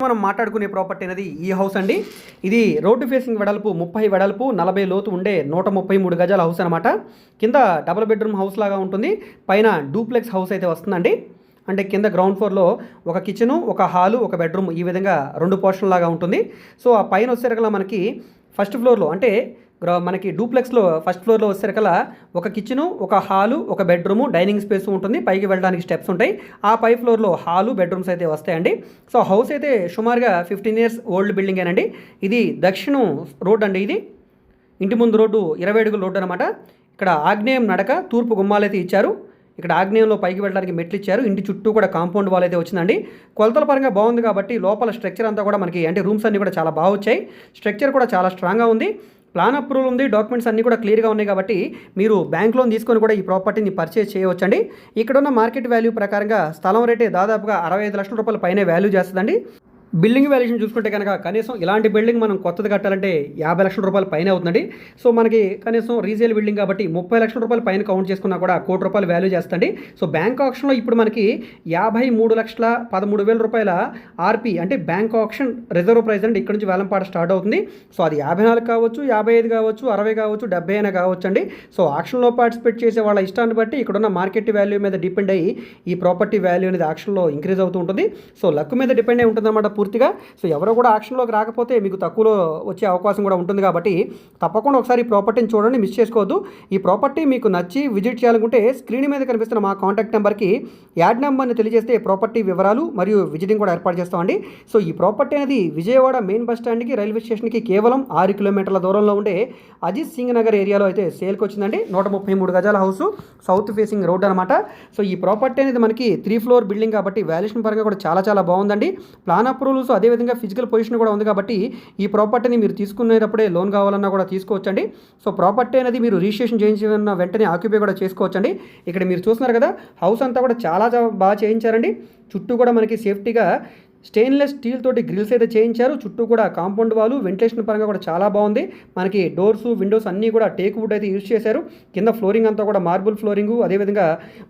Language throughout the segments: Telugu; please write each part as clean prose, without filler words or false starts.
మనం మాట్లాడుకునే ప్రాపర్టీ అనేది ఈ హౌస్ అండి. ఇది రోడ్డు ఫేసింగ్ వెడల్పు 30 వెడల్పు 40 లోతు ఉండే 133 గజాల హౌస్ అనమాట. కింద డబుల్ బెడ్రూమ్ హౌస్ లాగా ఉంటుంది. పైన డూప్లెక్స్ హౌస్ అయితే వస్తుందండి. అంటే కింద గ్రౌండ్ ఫ్లోర్లో ఒక కిచెను, ఒక హాలు, ఒక బెడ్రూమ్, ఈ విధంగా 2 పోర్షన్ లాగా ఉంటుంది. సో ఆ పైన వచ్చేసరికల్లా మనకి ఫస్ట్ ఫ్లోర్లో అంటే మనకి డూప్లెక్స్లో ఫస్ట్ ఫ్లోర్లో వచ్చేసరికల్లా ఒక కిచెను, ఒక హాలు, ఒక బెడ్రూము, డైనింగ్ స్పేస్ ఉంటుంది. పైకి వెళ్ళడానికి స్టెప్స్ ఉంటాయి. ఆ పై ఫ్లోర్లో హాలు, బెడ్రూమ్స్ అయితే వస్తాయండి. సో హౌస్ అయితే సుమారుగా 15 years ఓల్డ్ బిల్డింగేనండి. ఇది దక్షిణం రోడ్ అండి. ఇది ఇంటి ముందు రోడ్డు 20 అడుగుల రోడ్డు అనమాట. ఇక్కడ ఆగ్నేయం నడక, తూర్పు గుమ్మాలైతే ఇచ్చారు. ఇక్కడ ఆగ్నేయంలో పైకి వెళ్ళడానికి మెట్లు ఇచ్చారు. ఇంటి చుట్టూ కూడా కాంపౌండ్ వాల్ అయితే వచ్చిందండి. కొలతల పరంగా బాగుంది కాబట్టి లోపల స్ట్రక్చర్ అంతా కూడా మనకి అంటే రూమ్స్ అన్నీ కూడా చాలా బాగా వచ్చాయి. స్ట్రక్చర్ కూడా చాలా స్ట్రాంగ్గా ఉంది. ప్లాన్ అప్రూవల్ ఉంది. డాక్యుమెంట్స్ అన్నీ కూడా క్లియర్గా ఉన్నాయి కాబట్టి మీరు బ్యాంక్ లోన్ తీసుకొని కూడా ఈ ప్రాపర్టీని పర్చేస్ చేయవచ్చండి. ఇక్కడున్న మార్కెట్ వాల్యూ ప్రకారంగా స్థలం రేటే దాదాపుగా 65 లక్షల రూపాయల పైనే వాల్యూ చేస్తుందండి. బిల్డింగ్ వాల్యుయేషన్ చూసుకుంటే కనుక కనీసం ఇలాంటి బిల్డింగ్ మనం కొత్తది కట్టాలంటే 50 లక్షల రూపాయల పైన అవుతుందండి. సో మనకి కనీసం రీసేల్ బిల్డింగ్ కాబట్టి 30 లక్షల రూపాయల పైన కౌంట్ చేసుకున్నా కూడా 1 కోటి రూపాయలు వాల్యూ చేస్తుంది. సో బ్యాంక్ ఆప్షన్లో ఇప్పుడు మనకి 53,13,000 రూపాయల ఆర్పీ అంటే బ్యాంక్ ఆప్షన్ రిజర్వ్ ప్రైస్ అండి. ఇక్కడ నుంచి వేలంపాట స్టార్ట్ అవుతుంది. సో అది 54 కావచ్చు, 55 కావచ్చు, 60 కావచ్చు, 70 అయినా కావచ్చు అండి. సో ఆక్షన్లో పార్టిసిపేట్ చేసే వాళ్ళ ఇష్టాన్ని బట్టి ఇక్కడున్న మార్కెట్ వాల్యూ మీద డిపెండ్ అయ్యి ఈ ప్రాపర్టీ వాల్యూ అనేది ఆక్షన్లో ఇంక్రీజ్ అవుతూ ఉంటుంది. సో లక్ మీద డిపెండ్ అయి ఉంటుంది అన్నమాట పూర్తిగా. సో ఎవరో కూడా ఆక్షన్లోకి రాకపోతే మీకు తక్కువలో వచ్చే అవకాశం కూడా ఉంటుంది కాబట్టి తప్పకుండా ఒకసారి ఈ ప్రాపర్టీని చూడండి, మిస్ చేసుకోవద్దు. ఈ ప్రాపర్టీ మీకు నచ్చి విజిట్ చేయాలనుకుంటే స్క్రీన్ మీద కనిపిస్తున్న మా కాంటాక్ట్ నెంబర్కి యాడ్ నెంబర్ని తెలియజేస్తే ప్రాపర్టీ వివరాలు మరియు విజిటింగ్ కూడా ఏర్పాటు చేస్తామండి. సో ఈ ప్రాపర్టీ అనేది విజయవాడ మెయిన్ బస్ స్టాండ్కి రైల్వే స్టేషన్కి కేవలం 6 కిలోమీటర్ల దూరంలో ఉండే అజిత్ సింగ్ నగర్ ఏరియాలో అయితే సేల్కి వచ్చిందండి. 133 గజాల హౌస్, సౌత్ ఫేసింగ్ రోడ్ అనమాట. సో ఈ ప్రాపర్టీ అనేది మనకి 3 floor బిల్డింగ్ కాబట్టి వాల్యుయేషన్ పరంగా కూడా చాలా బాగుందండి. ప్లాన్ అప్రూవల్స్ అదేవిధంగా ఫిజికల్ పొజిషన్ కూడా ఉంది కాబట్టి ఈ ప్రాపర్టీని మీరు తీసుకునేటప్పుడే లోన్ కావాలన్నా కూడా తీసుకోవచ్చండి. సో ప్రాపర్టీ అనేది మీరు రిజిస్ట్రేషన్ చేయించిన వెంటనే ఆక్యుపై కూడా చేసుకోవచ్చండి. ఇక్కడ మీరు చూస్తున్నారు కదా, హౌస్ అంతా కూడా చాలా బాగా చేయించారండి. చుట్టూ కూడా మనకి సేఫ్టీగా స్టెయిన్లెస్ స్టీల్ తోటి గ్రిల్స్ అయితే చేయించారు. చుట్టూ కూడా కాంపౌండ్ వాల్, వెంటిలేషన్ పరంగా కూడా చాలా బాగుంది. మనకి డోర్స్, విండోస్ అన్నీ కూడా టేక్ వుడ్ అయితే యూజ్ చేశారు. కింద ఫ్లోరింగ్ అంతా కూడా మార్బుల్ ఫ్లోరింగు, అదేవిధంగా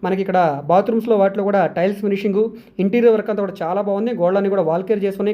మనకి ఇక్కడ బాత్రూమ్స్లో వాటిలో కూడా టైల్స్ ఫినిషింగ్, ఇంటీరియర్ వర్క్ అంతా కూడా చాలా బాగుంది. గోడలన్నీ కూడా వాల్ కేర్ చేసుకుని